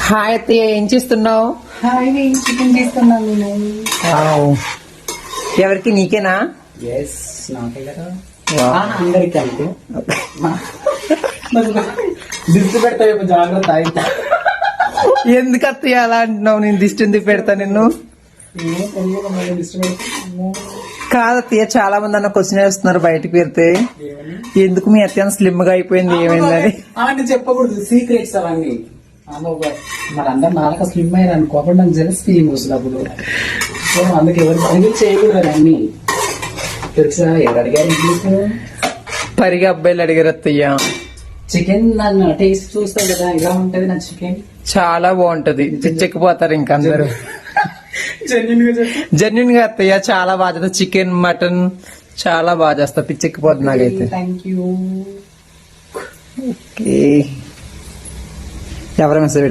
Hi అత్తయ్య, ఏం చేస్తున్నావు? హాయ్, చికెన్ చేస్తున్నాను నేను. ఎవరికి? నీకేనా? ఎస్, నాకే కదా. వావ్. అందరికి అంటే దిష్టి పెడతా, జాగ్రత్త అయితే. ఎందుకు అత్తయ్య అలా అంటున్నావు? నేను దిష్టి ఎందుకు పెడతా నిన్ను? ఏమో తెలియదు, మళ్ళీ దిష్టి పెడతా. కాదత్తయ్య, చాలా మంది అన్న క్వశ్చన్ వేస్తున్నారు బయటకు పెడితే, ఎందుకు మీ అత్య స్లిమ్ గా అయిపోయింది, ఏమైందని. అవన్నీ చెప్పకూడదు, సీక్రెట్స్ అవన్నీ. మరి అందరు నాలుక స్లిమ్ అయ్యారు అనుకో, అప్పుడు నాకు జెలస్ ఫీలింగ్ వస్తుంది. అప్పుడు అందుకే ఎవరు పని చేయకూడదు అన్ని. తెలుసా ఎవరు అడిగారు? పరిగా అబ్బాయిలు అడిగారు అత్తయ్య. చికెన్ నన్ను టేస్ట్ చూస్తావు కదా, ఇలా ఉంటది నా చికెన్. చాలా బాగుంటది, పిచ్చెక్కిపోతారు ఇంకా అందరు. జెన్యున్ గా అత్తయ్య, చాలా బాగా చేస్తా. చికెన్, మటన్ చాలా బాగా చేస్తా, పిచ్చెక్కిపోతుంది నాకైతే. Thank you. ఎవరైనా సరే